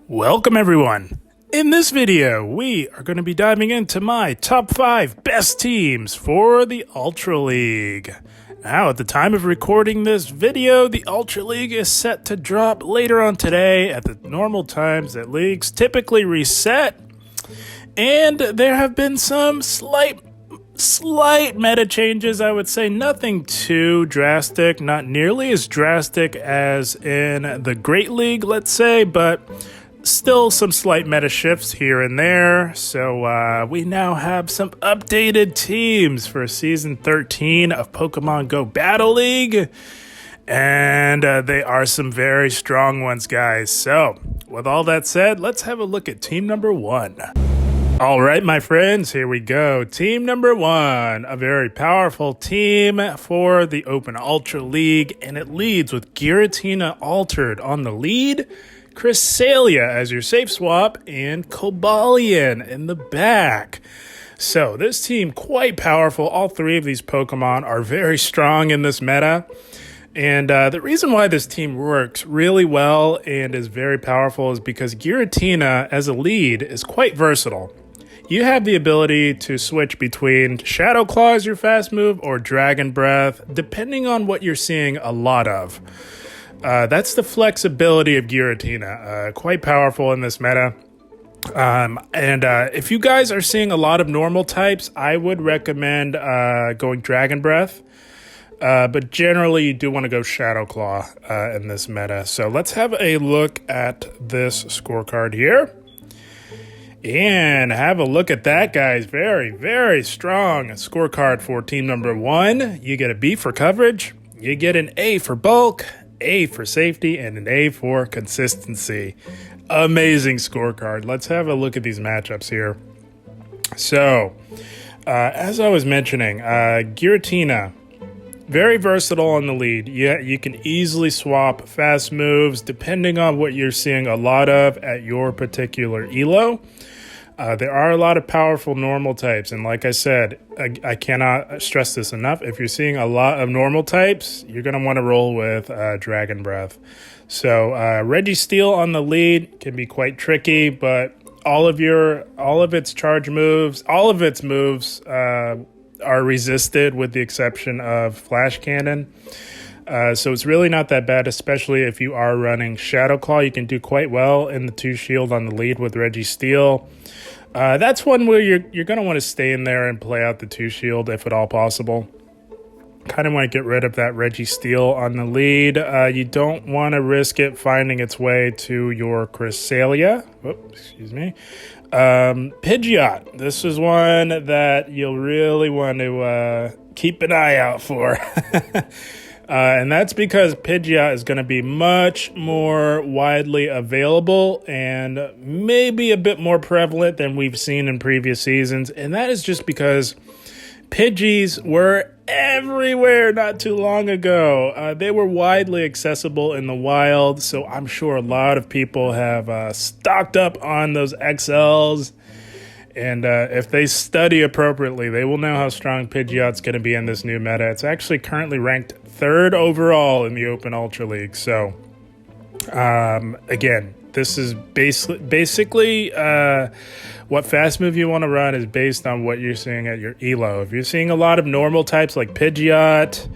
Welcome everyone! In this video, we are going to be diving into my top 5 best teams for the Ultra League. Now, at the time of recording this video, the Ultra League is set to drop later on today at the normal times that leagues typically reset. And there have been some slight meta changes, I would say. Nothing too drastic, not nearly as drastic as in the Great League, let's say, but still some slight meta shifts here and there. So we now have some updated teams for Season 13 of Pokemon Go Battle League. And they are some very strong ones, guys. So with all that said, let's have a look at team number 1. All right, my friends, here we go. Team number 1, a very powerful team for the Open Ultra League, and it leads with Giratina altered on the lead, Cresselia as your safe swap, and Cobalion in the back. So this team, quite powerful. All 3 of these Pokemon are very strong in this meta. And the reason why this team works really well and is very powerful is because Giratina as a lead is quite versatile. You have the ability to switch between Shadow Claw as your fast move or Dragon Breath, depending on what you're seeing a lot of. That's the flexibility of Giratina. Quite powerful in this meta. If you guys are seeing a lot of normal types, I would recommend going Dragon Breath. But generally, you do want to go Shadow Claw in this meta. So let's have a look at this scorecard here. And have a look at that, guys. Very, very strong scorecard for team number 1. You get a B for coverage. You get an A for bulk, A for safety, and an A for consistency. Amazing scorecard. Let's have a look at these matchups here. So, as I was mentioning, Giratina, very versatile on the lead. You can easily swap fast moves depending on what you're seeing a lot of at your particular elo. There are a lot of powerful normal types, and like I said, I cannot stress this enough. If you're seeing a lot of normal types, you're going to want to roll with Dragon Breath. So Registeel on the lead can be quite tricky, but all of its charge moves, all of its moves are resisted with the exception of Flash Cannon. So it's really not that bad, especially if you are running Shadow Claw. You can do quite well in the 2 shield on the lead with Registeel. That's one where you're going to want to stay in there and play out the 2 shield if at all possible. Kind of want to get rid of that Registeel on the lead. You don't want to risk it finding its way to your Cresselia. Pidgeot. This is one that you'll really want to keep an eye out for. And that's because Pidgeot is going to be much more widely available and maybe a bit more prevalent than we've seen in previous seasons. And that is just because Pidgeys were everywhere not too long ago. They were widely accessible in the wild, so I'm sure a lot of people have stocked up on those XLs. And if they study appropriately, they will know how strong Pidgeot's going to be in this new meta. It's actually currently ranked 3rd overall in the Open Ultra League. So, again, this is basically what fast move you want to run is based on what you're seeing at your elo. If you're seeing a lot of normal types like Pidgeot,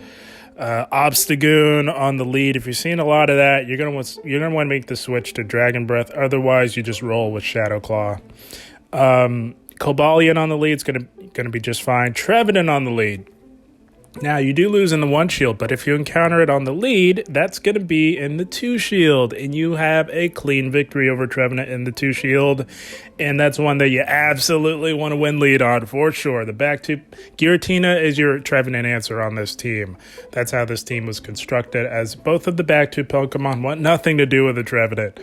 Obstagoon on the lead, if you're seeing a lot of that, you're gonna want to make the switch to Dragon Breath. Otherwise, you just roll with Shadow Claw. Cobalion on the lead is gonna be just fine. Trevenant on the lead. Now, you do lose in the 1 shield, but if you encounter it on the lead, that's going to be in the 2 shield, and you have a clean victory over Trevenant in the 2 shield, and that's one that you absolutely want to win lead on for sure. The back 2, Giratina is your Trevenant answer on this team. That's how this team was constructed, as both of the back 2 Pokemon want nothing to do with the Trevenant.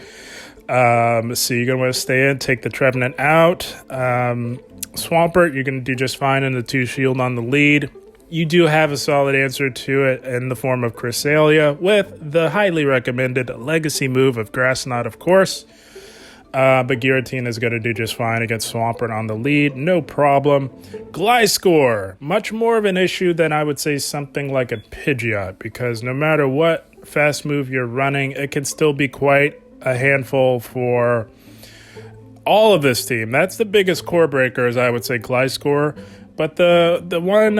So you're going to want to stay in, take the Trevenant out. Swampert, you're going to do just fine in the 2 shield on the lead. You do have a solid answer to it in the form of Cresselia with the highly recommended legacy move of Grass Knot, of course. But Giratina is going to do just fine against Swampert on the lead. No problem. Gliscor, much more of an issue than I would say something like a Pidgeot, because no matter what fast move you're running, it can still be quite a handful for all of this team. That's the biggest core breakers, I would say, Gliscor. But the one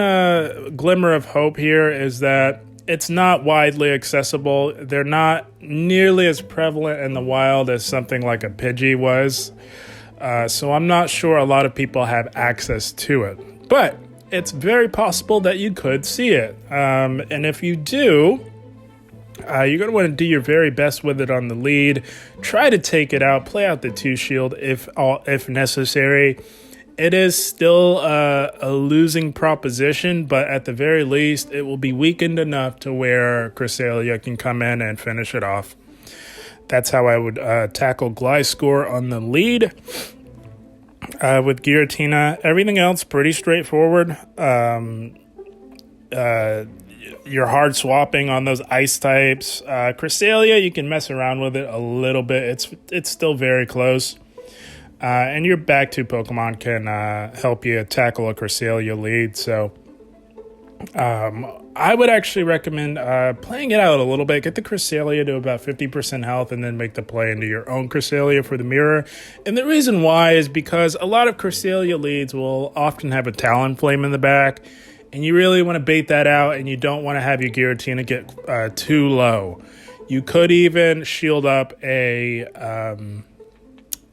glimmer of hope here is that it's not widely accessible. They're not nearly as prevalent in the wild as something like a Pidgey was. So I'm not sure a lot of people have access to it. But it's very possible that you could see it. And if you do, you're going to want to do your very best with it on the lead. Try to take it out. Play out the 2-shield if necessary. It is still a losing proposition, but at the very least, it will be weakened enough to where Cresselia can come in and finish it off. That's how I would tackle Gliscor on the lead. With Giratina, everything else pretty straightforward. You're hard swapping on those ice types. Cresselia, you can mess around with it a little bit. It's still very close. And your back two Pokemon can help you tackle a Cresselia lead. So I would actually recommend playing it out a little bit. Get the Cresselia to about 50% health and then make the play into your own Cresselia for the mirror. And the reason why is because a lot of Cresselia leads will often have a Talonflame in the back. And you really want to bait that out, and you don't want to have your Giratina get too low. You could even shield up a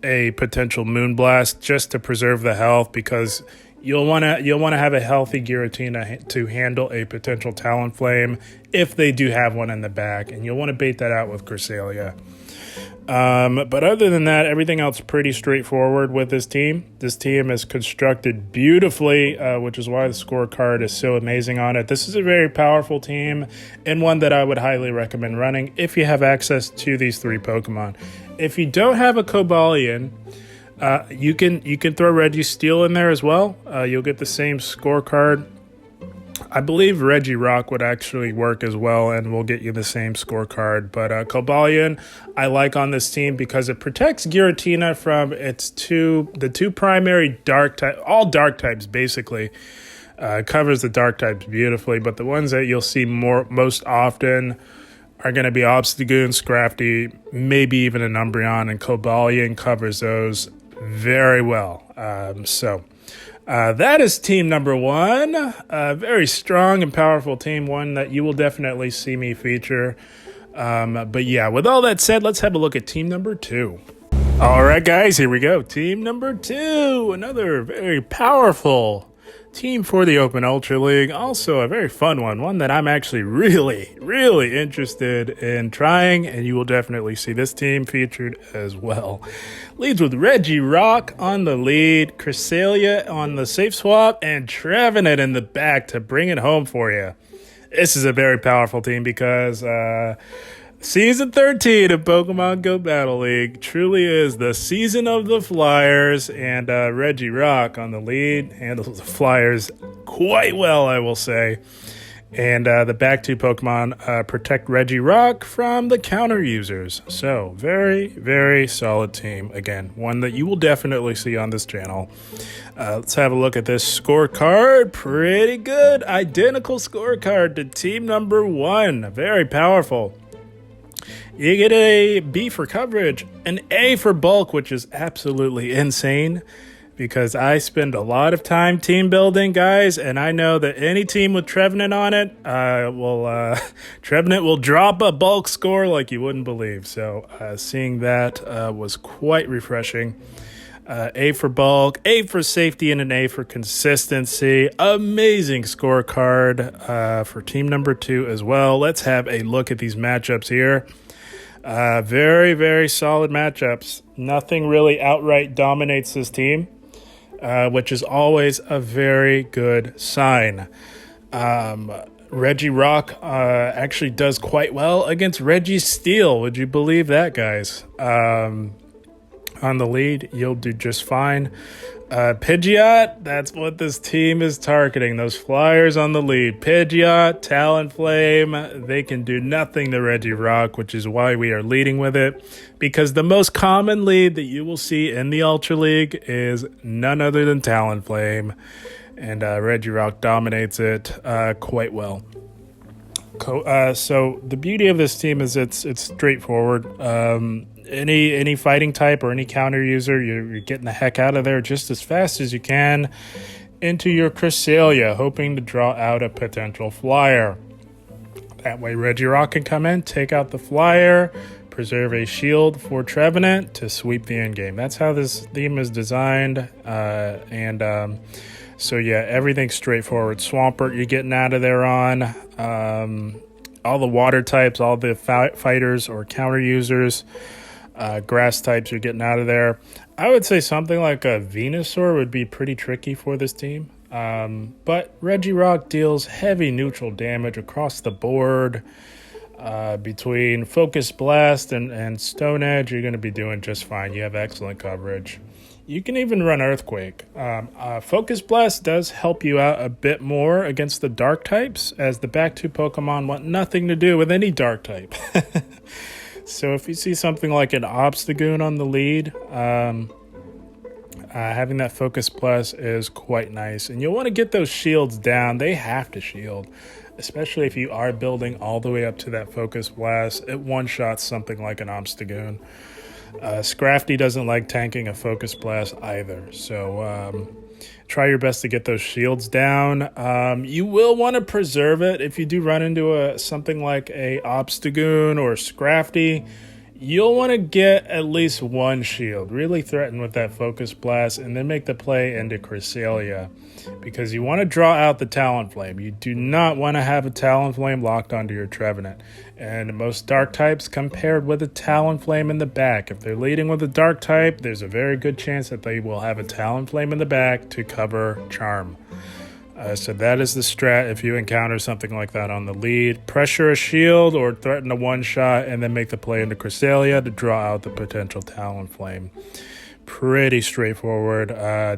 potential Moonblast just to preserve the health, because you'll want to have a healthy Giratina to handle a potential Talonflame if they do have one in the back, and you'll want to bait that out with Cresselia. But other than that, everything else pretty straightforward with this team. This team is constructed beautifully, which is why the scorecard is so amazing on it. This is a very powerful team and one that I would highly recommend running if you have access to these 3 Pokemon. If you don't have a Cobalion, you can throw Registeel in there as well. You'll get the same scorecard. I believe Regirock would actually work as well and will get you the same scorecard. But Cobalion, I like on this team because it protects Giratina from the two primary dark types, all dark types basically. Covers the dark types beautifully, but the ones that you'll see most often are going to be Obstagoon, Scrafty, maybe even an Umbreon, and Cobalion covers those very well. That is team number 1. A very strong and powerful team, one that you will definitely see me feature. But yeah, with all that said, let's have a look at team number 2. All right, guys, here we go. Team number 2, another very powerful team for the Open Ultra League. Also a very fun one that I'm actually really, really interested in trying, and you will definitely see this team featured as well. Leads with Regirock on the lead, Cresselia on the safe swap, and Trevenant in the back to bring it home for you. This is a very powerful team because Season 13 of Pokemon Go Battle League truly is the season of the Flyers, and Regirock on the lead handles the Flyers quite well, I will say. And the back two Pokemon protect Regirock from the counter users. So, very, very solid team. Again, one that you will definitely see on this channel. Let's have a look at this scorecard. Pretty good. Identical scorecard to team number 1. Very powerful. You get a B for coverage, an A for bulk, which is absolutely insane because I spend a lot of time team building, guys, and I know that any team with Trevenant on it Trevenant will drop a bulk score like you wouldn't believe. So seeing that was quite refreshing. A for bulk, A for safety, and an A for consistency. Amazing scorecard for team number 2 as well. Let's have a look at these matchups here. Very, very solid matchups. Nothing really outright dominates this team, which is always a very good sign. Regirock actually does quite well against Registeel. Would you believe that, guys? On the lead, you'll do just fine. Pidgeot, that's what this team is targeting. Those Flyers on the lead. Pidgeot, Talonflame, they can do nothing to Regirock, which is why we are leading with it. Because the most common lead that you will see in the Ultra League is none other than Talonflame. And Regirock dominates it quite well. So the beauty of this team is it's straightforward. any fighting type or any counter user, you're getting the heck out of there just as fast as you can into your Cresselia, hoping to draw out a potential flyer. That way Regirock can come in, take out the flyer, preserve a shield for Trevenant to sweep the end game. That's how this theme is designed. So yeah, everything's straightforward. Swampert you're getting out of there on. All the water types, all the fighters or counter users, grass types you're getting out of there. I would say something like a Venusaur would be pretty tricky for this team. But Regirock deals heavy neutral damage across the board. Between Focus Blast and Stone Edge, you're going to be doing just fine. You have excellent coverage. You can even run Earthquake. Focus Blast does help you out a bit more against the Dark types, as the back two Pokemon want nothing to do with any Dark type. So if you see something like an Obstagoon on the lead, having that Focus Blast is quite nice. And you'll want to get those shields down. They have to shield, especially if you are building all the way up to that Focus Blast. It one-shots something like an Obstagoon. Scrafty doesn't like tanking a Focus Blast either. So try your best to get those shields down. You will want to preserve it. If you do run into something like a Obstagoon or Scrafty, you'll want to get at least one shield. Really threaten with that Focus Blast and then make the play into Cresselia, because you want to draw out the Talonflame. You do not want to have a Talonflame locked onto your Trevenant. And most Dark types come paired with a Talonflame in the back. If they're leading with a Dark type, there's a very good chance that they will have a Talonflame in the back to cover Charm. So that is the strat if you encounter something like that on the lead. Pressure a shield or threaten a one-shot and then make the play into Cresselia to draw out the potential Talonflame. Pretty straightforward.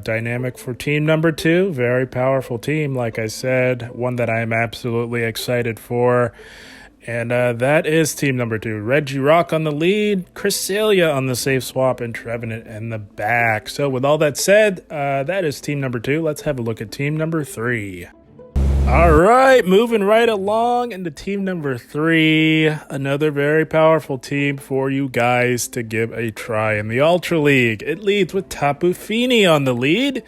Dynamic for team number 2. Very powerful team, like I said. One that I am absolutely excited for. And that is team number 2. Regirock on the lead, Cresselia on the safe swap, and Trevenant in the back. So with all that said, that is team number 2. Let's have a look at team number 3. All right, moving right along into team number 3. Another very powerful team for you guys to give a try in the Ultra League. It leads with Tapu Fini on the lead,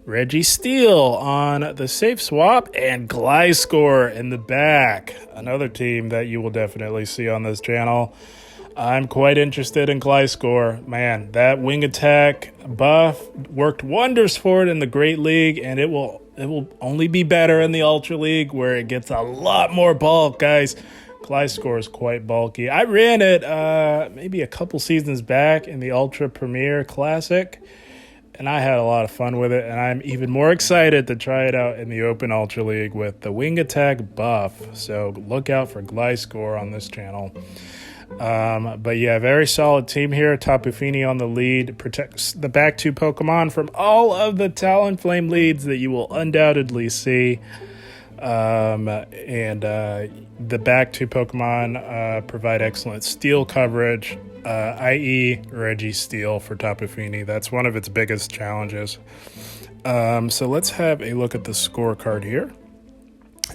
Registeel on the safe swap, and Gliscor in the back. Another team that you will definitely see on this channel. I'm quite interested in Gliscor. Man, that wing attack buff worked wonders for it in the Great League, and it will only be better in the Ultra League, where it gets a lot more bulk, guys. Gliscor is quite bulky. I ran it maybe a couple seasons back in the Ultra Premier Classic, and I had a lot of fun with it, and I'm even more excited to try it out in the Open Ultra League with the wing attack buff. So look out for Gliscor on this channel. But yeah, very solid team here. Tapu Fini on the lead, protects the back two Pokemon from all of the Talonflame leads that you will undoubtedly see. The back two Pokemon provide excellent steel coverage, i.e. Registeel for Tapu Fini. That's one of its biggest challenges. So let's have a look at the scorecard here.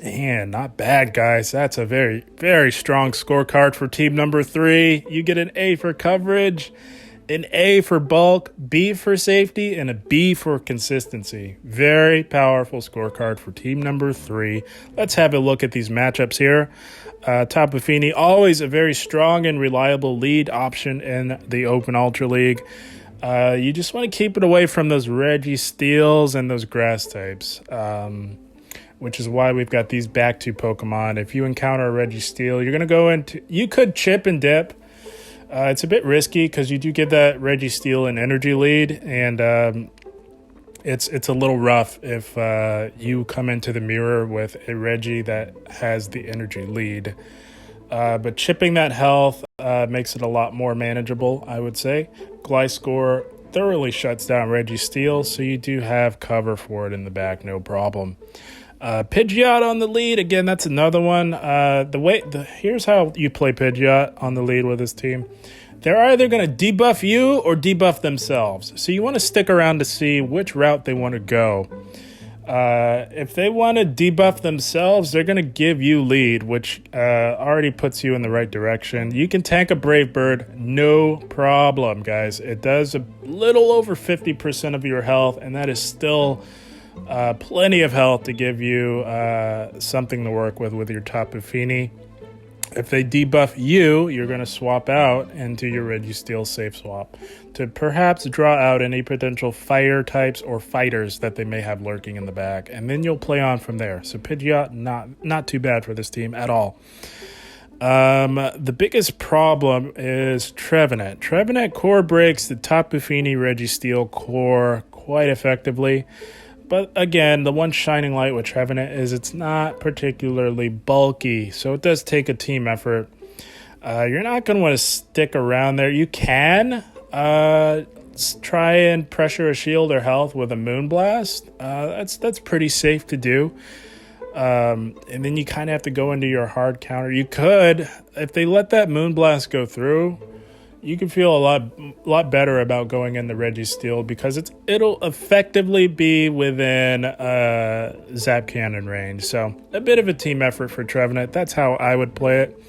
And not bad, guys. That's a very, very strong scorecard for team number 3. You get an A for coverage, an A for bulk, B for safety, and a B for consistency. Very powerful scorecard for team number 3. Let's have a look at these matchups here. Tapu Fini, always a very strong and reliable lead option in the Open Ultra League. You just want to keep it away from those Registeels and those grass types. Which is why we've got these back two Pokemon. If you encounter a Registeel, you're going to go into... You could chip and dip. It's a bit risky because you do get that Registeel and energy lead, and it's a little rough if you come into the mirror with a Regi that has the energy lead. But chipping that health makes it a lot more manageable, I would say. Gliscor thoroughly shuts down Registeel, so you do have cover for it in the back, no problem. Pidgeot on the lead. Again, that's another one. Here's how you play Pidgeot on the lead with this team. They're either going to debuff you or debuff themselves. So you want to stick around to see which route they want to go. If they want to debuff themselves, they're going to give you lead, which already puts you in the right direction. You can tank a Brave Bird, no problem, guys. It does a little over 50% of your health, and that is still plenty of health to give you something to work with your Tapu Fini. If they debuff you, you're going to swap out into your Registeel safe swap to perhaps draw out any potential fire types or fighters that they may have lurking in the back, and then you'll play on from there. So Pidgeot, not too bad for this team at all. The biggest problem is Trevenant. Trevenant core breaks the Tapu Fini Registeel core quite effectively. But again, the one shining light with Trevenant is it's not particularly bulky, so it does take a team effort. You're not going to want to stick around there. You can try and pressure a shield or health with a Moonblast. That's pretty safe to do. And then you kind of have to go into your hard counter. You could, if they let that Moonblast go through, you can feel a lot better about going into Registeel because it'll effectively be within Zap Cannon range. So a bit of a team effort for Trevenant. That's how I would play it.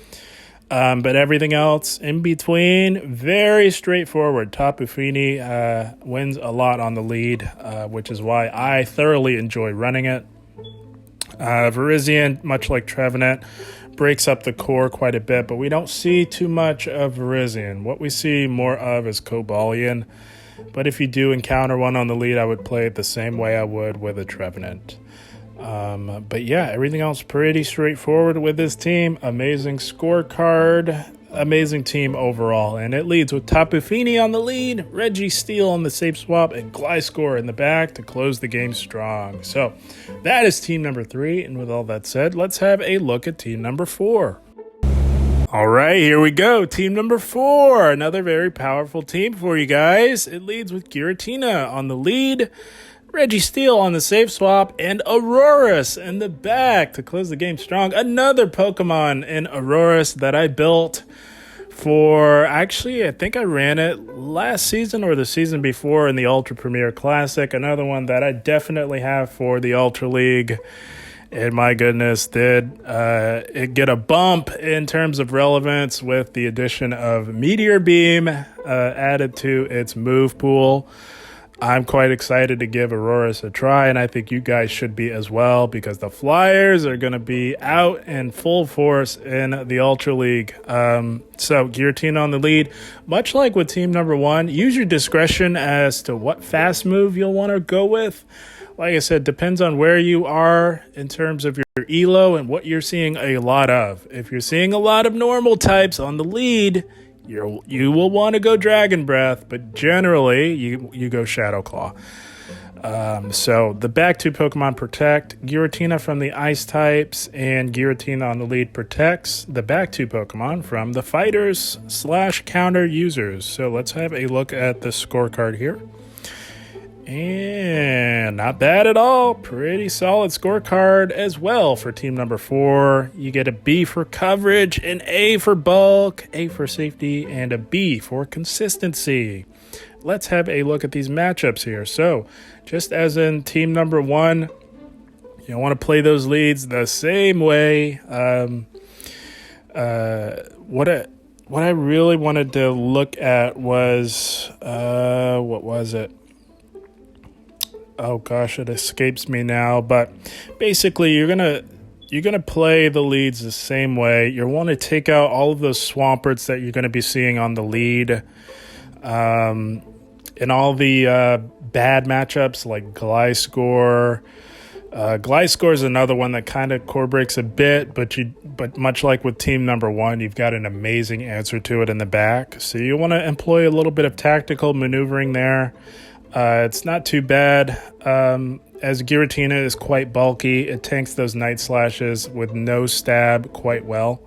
But everything else in between, very straightforward. Tapu Fini wins a lot on the lead, which is why I thoroughly enjoy running it. Virizion, much like Trevenant, breaks up the core quite a bit, but we don't see too much of Virizion. What we see more of is Cobalion, but if you do encounter one on the lead, I would play it the same way I would with a Trevenant. But yeah, everything else pretty straightforward with this team. Amazing scorecard, amazing team overall, and it leads with Tapu Fini on the lead, Registeel on the safe swap, and Gliscor in the back to close the game strong. So that is team number 3, and with all that said, let's have a look at team number 4. All right, here we go. Team number 4, another very powerful team for you guys. It leads with Giratina on the lead, Registeel on the safe swap, and Aurorus in the back to close the game strong. Another Pokemon in Aurorus that I built for, actually, I think I ran it last season or the season before in the Ultra Premier Classic. Another one that I definitely have for the Ultra League. And my goodness, did it get a bump in terms of relevance with the addition of Meteor Beam added to its move pool. I'm quite excited to give Aurorus a try, and I think you guys should be as well, because the Flyers are going to be out in full force in the Ultra League. So Giratina on the lead. Much like with team number 1, use your discretion as to what fast move you'll want to go with. Like I said, depends on where you are in terms of your elo and what you're seeing a lot of. If you're seeing a lot of normal types on the lead, you will want to go Dragon Breath, but generally you go Shadow Claw. So the back 2 Pokemon protect. Giratina from the Ice types, and Giratina on the lead protects the back 2 Pokemon from the fighters / counter users. So let's have a look at the scorecard here. And not bad at all. Pretty solid scorecard as well for team number 4. You get a B for coverage, an A for bulk, A for safety, and a B for consistency. Let's have a look at these matchups here. So, just as in team number 1, you want to play those leads the same way. What I really wanted to look at was, what was it? Oh gosh, it escapes me now. But basically, you're gonna play the leads the same way. You want to take out all of those Swamperts that you're going to be seeing on the lead, and all the bad matchups like Gliscor. Gliscor is another one that kind of core breaks a bit, but much like with team number 1, you've got an amazing answer to it in the back. So you want to employ a little bit of tactical maneuvering there. It's not too bad, as Giratina is quite bulky. It tanks those Night Slashes with no stab quite well,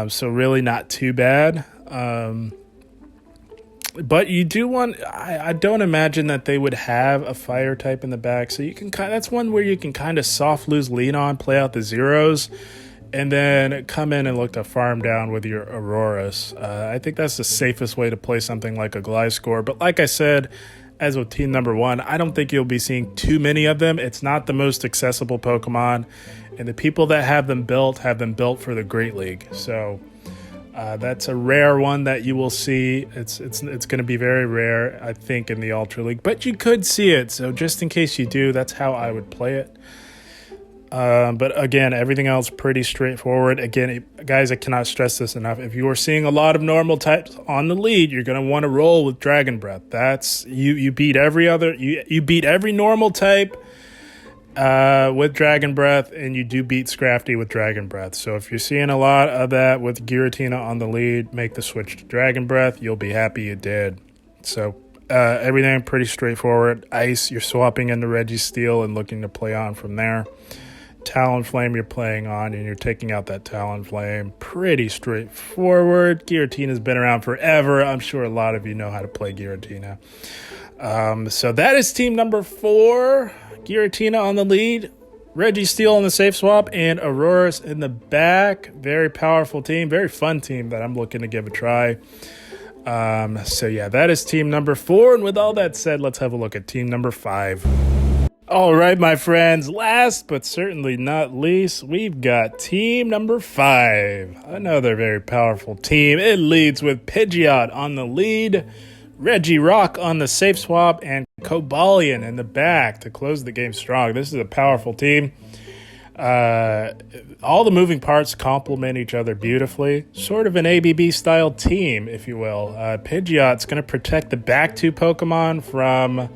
so really not too bad. But you do want, I don't imagine that they would have a fire type in the back, so you can that's one where you can kind of soft lose lead on, play out the zeros, and then come in and look to farm down with your Aurorus. I think that's the safest way to play something like a Gliscor. But like I said, as with team number 1, I don't think you'll be seeing too many of them. It's not the most accessible Pokemon, and the people that have them built for the Great League. So that's a rare one that you will see. It's going to be very rare, I think, in the Ultra League, but you could see it. So just in case you do, that's how I would play it. But again, everything else pretty straightforward. Again, guys, I cannot stress this enough. If you are seeing a lot of normal types on the lead, you're going to want to roll with Dragon Breath. That's you beat every other you beat every normal type with Dragon Breath, and you do beat Scrafty with Dragon Breath. So if you're seeing a lot of that with Giratina on the lead, make the switch to Dragon Breath. You'll be happy you did. So everything pretty straightforward. Ice, you're swapping into Registeel and looking to play on from there. Talonflame you're playing on, and you're taking out that Talonflame. Pretty straightforward. Giratina's been around forever. I'm sure a lot of you know how to play Giratina. So that is team number 4. Giratina on the lead, Registeel on the safe swap, and Aurorus in the back. Very powerful team, very fun team that I'm looking to give a try. So yeah, that is team number 4. And with all that said, let's have a look at team number 5. All right, my friends, last but certainly not least, we've got team number 5. Another very powerful team. It leads with Pidgeot on the lead, Regirock on the safe swap, and Cobalion in the back to close the game strong. This is a powerful team. All the moving parts complement each other beautifully. Sort of an ABB-style team, if you will. Pidgeot's going to protect the back 2 Pokemon from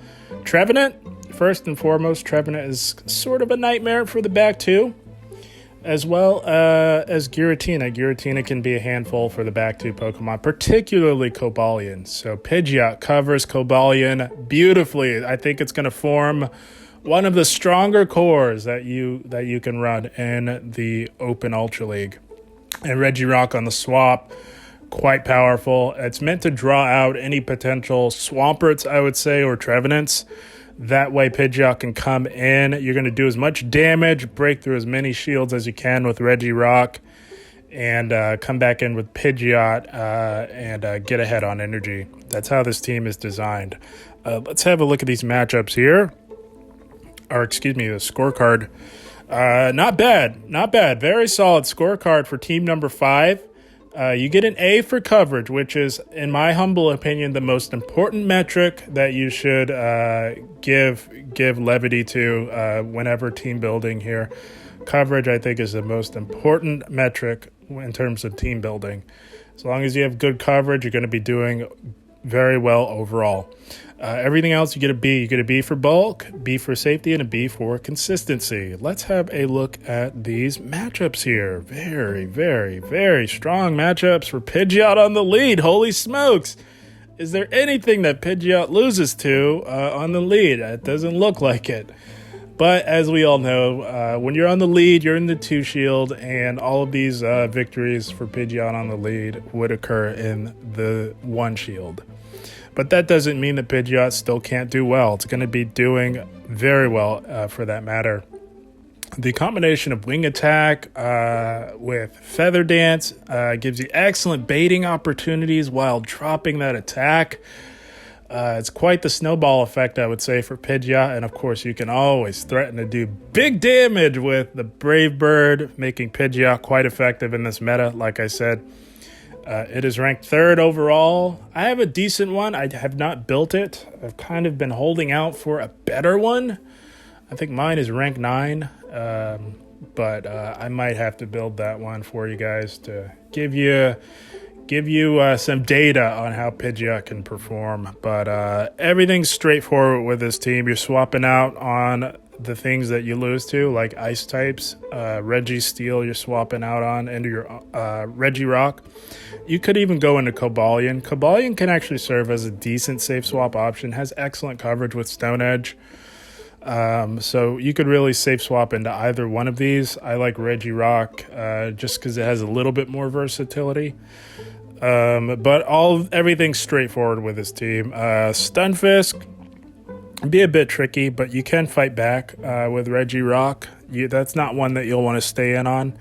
Trevenant. First and foremost, Trevenant is sort of a nightmare for the back 2, as well as Giratina. Giratina can be a handful for the back 2 Pokemon, particularly Cobalion. So Pidgeot covers Cobalion beautifully. I think it's going to form one of the stronger cores that you can run in the Open Ultra League. And Regirock on the swap, quite powerful. It's meant to draw out any potential Swamperts, I would say, or Trevenants. That way Pidgeot can come in. You're going to do as much damage, break through as many shields as you can with Regirock, and come back in with Pidgeot and get ahead on energy. That's how this team is designed. Let's have a look at these matchups here. Or excuse me, the scorecard. Not bad. Very solid scorecard for team number 5. You get an A for coverage, which is, in my humble opinion, the most important metric that you should give levity to whenever team building here. Coverage, I think, is the most important metric in terms of team building. As long as you have good coverage, you're going to be doing very well overall. Everything else, you get a B. You get a B for bulk, B for safety, and a B for consistency. Let's have a look at these matchups here. Very, very, very strong matchups for Pidgeot on the lead. Holy smokes. Is there anything that Pidgeot loses to on the lead? It doesn't look like it. But as we all know, when you're on the lead, you're in the 2 shield, and all of these victories for Pidgeot on the lead would occur in the 1 shield. But that doesn't mean that Pidgeot still can't do well. It's going to be doing very well for that matter. The combination of Wing Attack with Feather Dance gives you excellent baiting opportunities while dropping that attack. It's quite the snowball effect, I would say, for Pidgeot. And, of course, you can always threaten to do big damage with the Brave Bird, making Pidgeot quite effective in this meta, like I said. It is ranked 3rd overall. I have a decent one. I have not built it. I've kind of been holding out for a better one. I think mine is ranked 9, but I might have to build that one for you guys to give you some data on how Pidgeot can perform. But everything's straightforward with this team. You're swapping out on the things that you lose to, like ice types. Registeel you're swapping out on into your Regirock. You could even go into Cobalion. Cobalion can actually serve as a decent safe swap option, has excellent coverage with Stone Edge. So you could really safe swap into either one of these. I like Regirock just because it has a little bit more versatility. But everything's straightforward with this team. Stunfisk be a bit tricky, but you can fight back with Regirock. That's not one that you'll want to stay in on.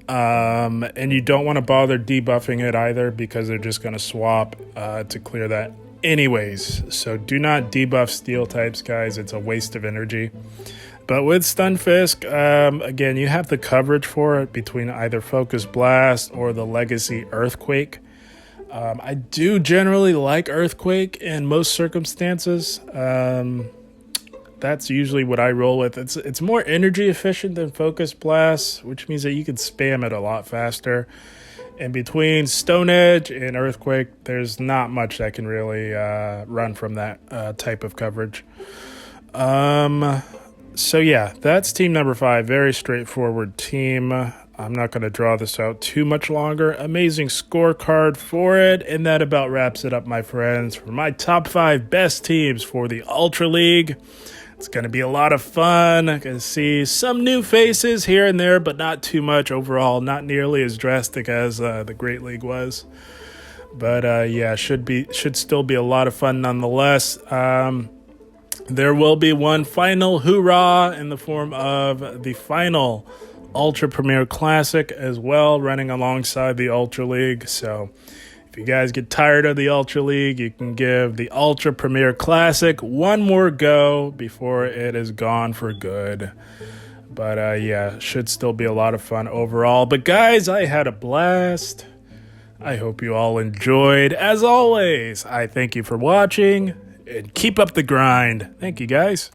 And you don't want to bother debuffing it either because they're just going to swap to clear that anyways. So do not debuff steel types, guys. It's a waste of energy. But with Stunfisk, again, you have the coverage for it between either Focus Blast or the Legacy Earthquake. I do generally like Earthquake in most circumstances. That's usually what I roll with. It's more energy efficient than Focus Blast, which means that you can spam it a lot faster. And between Stone Edge and Earthquake, there's not much that can really run from that type of coverage. So yeah, that's team number 5. Very straightforward team. I'm not going to draw this out too much longer. Amazing scorecard for it. And that about wraps it up, my friends, for my top 5 best teams for the Ultra League. It's going to be a lot of fun. I'm going to see some new faces here and there, but not too much overall. Not nearly as drastic as the Great League was. But yeah, should still be a lot of fun nonetheless. There will be one final hoorah in the form of the final Ultra Premier Classic as well, running alongside the Ultra League. So if you guys get tired of the Ultra League, you can give the Ultra Premier Classic one more go before it is gone for good. But yeah, should still be a lot of fun overall. But guys, I had a blast. I hope you all enjoyed. As always, I thank you for watching. And keep up the grind. Thank you, guys.